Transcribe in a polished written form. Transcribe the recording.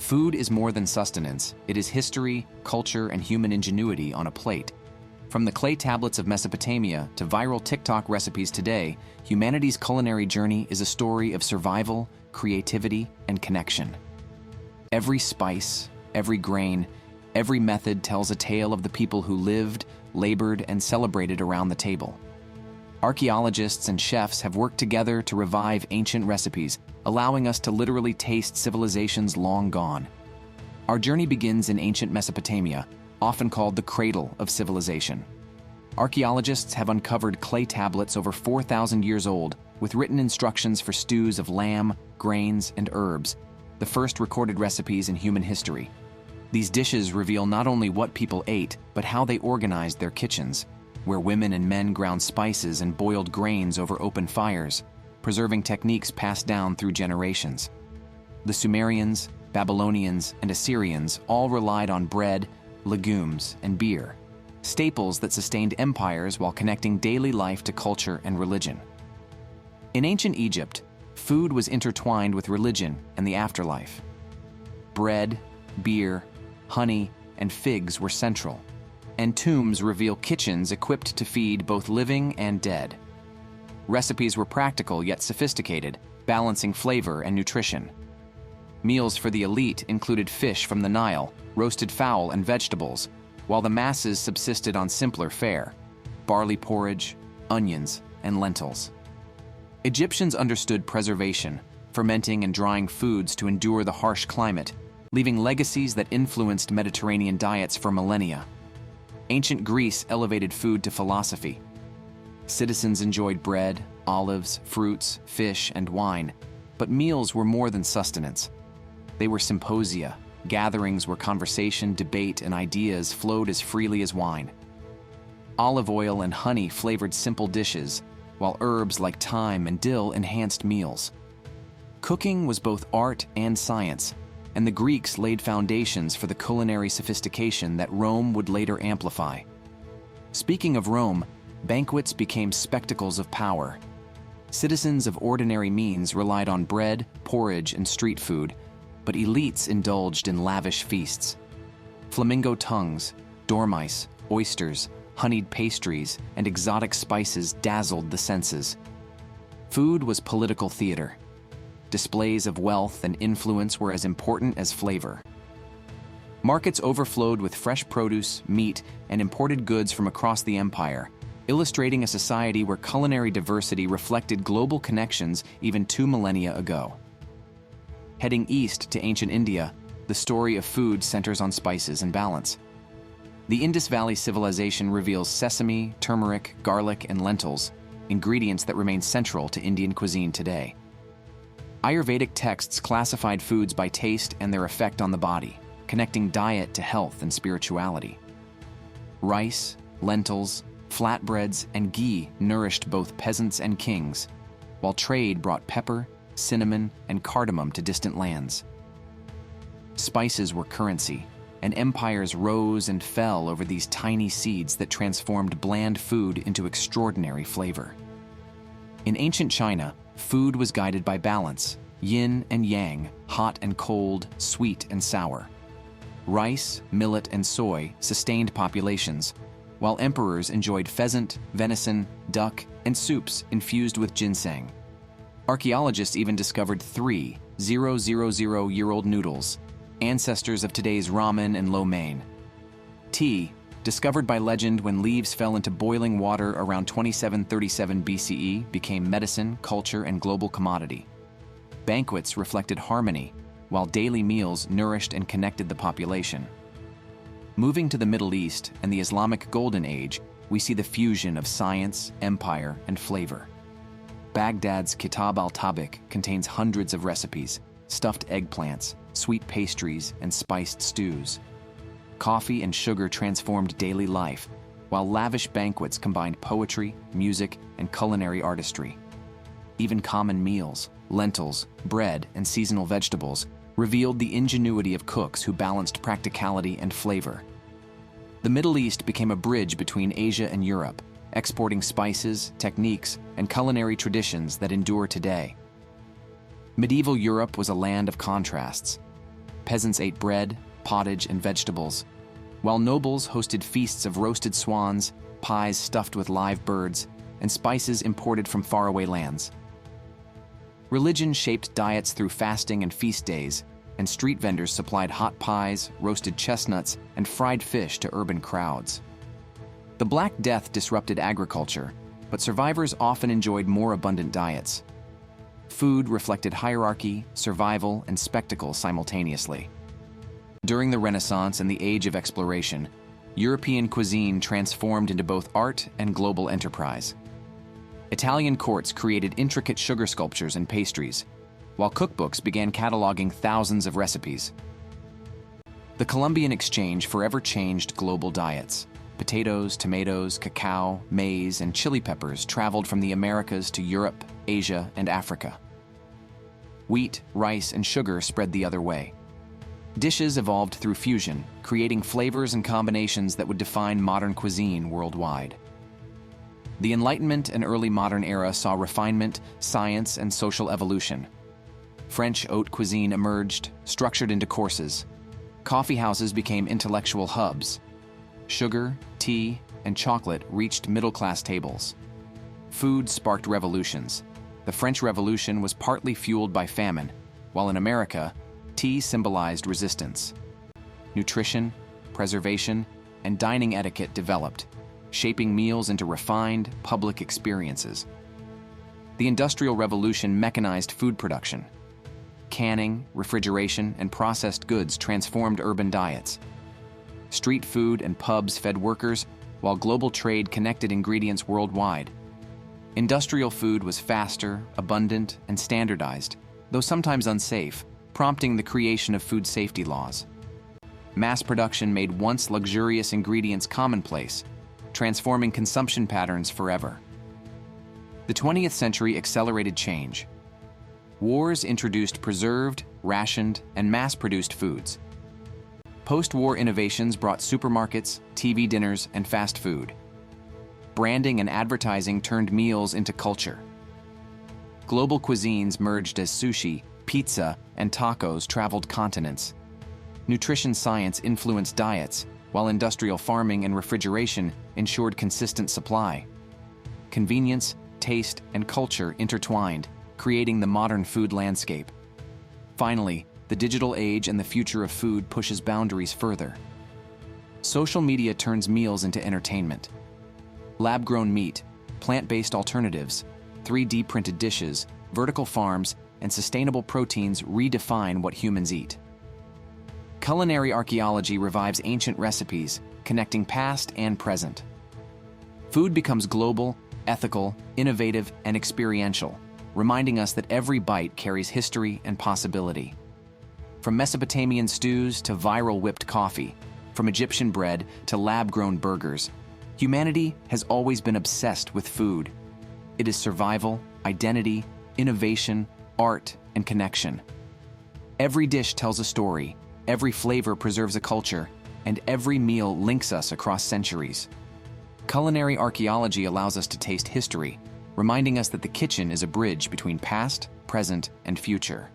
Food is more than sustenance. It is history, culture, and human ingenuity on a plate. From the clay tablets of Mesopotamia to viral TikTok recipes today, humanity's culinary journey is a story of survival, creativity, and connection. Every spice, every grain, every method tells a tale of the people who lived, labored, and celebrated around the table. Archaeologists and chefs have worked together to revive ancient recipes, allowing us to literally taste civilizations long gone. Our journey begins in ancient Mesopotamia, often called the cradle of civilization. Archaeologists have uncovered clay tablets over 4,000 years old with written instructions for stews of lamb, grains, and herbs, the first recorded recipes in human history. These dishes reveal not only what people ate, but how they organized their kitchens, where women and men ground spices and boiled grains over open fires, preserving techniques passed down through generations. The Sumerians, Babylonians, and Assyrians all relied on bread, legumes, and beer, staples that sustained empires while connecting daily life to culture and religion. In ancient Egypt, food was intertwined with religion and the afterlife. Bread, beer, honey, and figs were central, and tombs reveal kitchens equipped to feed both living and dead. Recipes were practical yet sophisticated, balancing flavor and nutrition. Meals for the elite included fish from the Nile, roasted fowl, and vegetables, while the masses subsisted on simpler fare: barley porridge, onions, and lentils. Egyptians understood preservation, fermenting and drying foods to endure the harsh climate, leaving legacies that influenced Mediterranean diets for millennia. Ancient Greece elevated food to philosophy. Citizens enjoyed bread, olives, fruits, fish, and wine, but meals were more than sustenance. They were symposia, gatherings where conversation, debate, and ideas flowed as freely as wine. Olive oil and honey flavored simple dishes, while herbs like thyme and dill enhanced meals. Cooking was both art and science, and the Greeks laid foundations for the culinary sophistication that Rome would later amplify. Speaking of Rome, banquets became spectacles of power. Citizens of ordinary means relied on bread, porridge, and street food, but elites indulged in lavish feasts. Flamingo tongues, dormice, oysters, honeyed pastries, and exotic spices dazzled the senses. Food was political theater. Displays of wealth and influence were as important as flavor. Markets overflowed with fresh produce, meat, and imported goods from across the empire, illustrating a society where culinary diversity reflected global connections even 2 millennia ago. Heading east to ancient India, the story of food centers on spices and balance. The Indus Valley civilization reveals sesame, turmeric, garlic, and lentils, ingredients that remain central to Indian cuisine today. Ayurvedic texts classified foods by taste and their effect on the body, connecting diet to health and spirituality. Rice, lentils, flatbreads, and ghee nourished both peasants and kings, while trade brought pepper, cinnamon, and cardamom to distant lands. Spices were currency, and empires rose and fell over these tiny seeds that transformed bland food into extraordinary flavor. In ancient China, food was guided by balance: yin and yang, hot and cold, sweet and sour. Rice, millet, and soy sustained populations, while emperors enjoyed pheasant, venison, duck, and soups infused with ginseng. Archaeologists even discovered 3,000-year-old noodles, ancestors of today's ramen and lo mein. Tea, discovered by legend when leaves fell into boiling water around 2737 BCE, became medicine, culture, and global commodity. Banquets reflected harmony, while daily meals nourished and connected the population. Moving to the Middle East and the Islamic Golden Age, we see the fusion of science, empire, and flavor. Baghdad's Kitab al-Tabik contains hundreds of recipes: stuffed eggplants, sweet pastries, and spiced stews. Coffee and sugar transformed daily life, while lavish banquets combined poetry, music, and culinary artistry. Even common meals, lentils, bread, and seasonal vegetables, revealed the ingenuity of cooks who balanced practicality and flavor. The Middle East became a bridge between Asia and Europe, exporting spices, techniques, and culinary traditions that endure today. Medieval Europe was a land of contrasts. Peasants ate bread, pottage, and vegetables, while nobles hosted feasts of roasted swans, pies stuffed with live birds, and spices imported from faraway lands. Religion shaped diets through fasting and feast days, and street vendors supplied hot pies, roasted chestnuts, and fried fish to urban crowds. The Black Death disrupted agriculture, but survivors often enjoyed more abundant diets. Food reflected hierarchy, survival, and spectacle simultaneously. During the Renaissance and the Age of Exploration, European cuisine transformed into both art and global enterprise. Italian courts created intricate sugar sculptures and pastries, while cookbooks began cataloging thousands of recipes. The Columbian Exchange forever changed global diets. Potatoes, tomatoes, cacao, maize, and chili peppers traveled from the Americas to Europe, Asia, and Africa. Wheat, rice, and sugar spread the other way. Dishes evolved through fusion, creating flavors and combinations that would define modern cuisine worldwide. The Enlightenment and early modern era saw refinement, science, and social evolution. French haute cuisine emerged, structured into courses. Coffee houses became intellectual hubs. Sugar, tea, and chocolate reached middle-class tables. Food sparked revolutions. The French Revolution was partly fueled by famine, while in America, tea symbolized resistance. Nutrition, preservation, and dining etiquette developed, shaping meals into refined, public experiences. The Industrial Revolution mechanized food production. Canning, refrigeration, and processed goods transformed urban diets. Street food and pubs fed workers, while global trade connected ingredients worldwide. Industrial food was faster, abundant, and standardized, though sometimes unsafe, prompting the creation of food safety laws. Mass production made once luxurious ingredients commonplace, transforming consumption patterns forever. The 20th century accelerated change. Wars introduced preserved, rationed, and mass-produced foods. Post-war innovations brought supermarkets, TV dinners, and fast food. Branding and advertising turned meals into culture. Global cuisines merged as sushi, pizza, and tacos traveled continents. Nutrition science influenced diets, while industrial farming and refrigeration ensured consistent supply. Convenience, taste, and culture intertwined, creating the modern food landscape. Finally, the digital age and the future of food pushes boundaries further. Social media turns meals into entertainment. Lab-grown meat, plant-based alternatives, 3D printed dishes, vertical farms, and sustainable proteins redefine what humans eat. Culinary archaeology revives ancient recipes, connecting past and present. Food becomes global, ethical, innovative, and experiential, reminding us that every bite carries history and possibility. From Mesopotamian stews to viral whipped coffee, from Egyptian bread to lab-grown burgers, humanity has always been obsessed with food. It is survival, identity, innovation, art, and connection. Every dish tells a story, every flavor preserves a culture, and every meal links us across centuries. Culinary archaeology allows us to taste history, reminding us that the kitchen is a bridge between past, present, and future.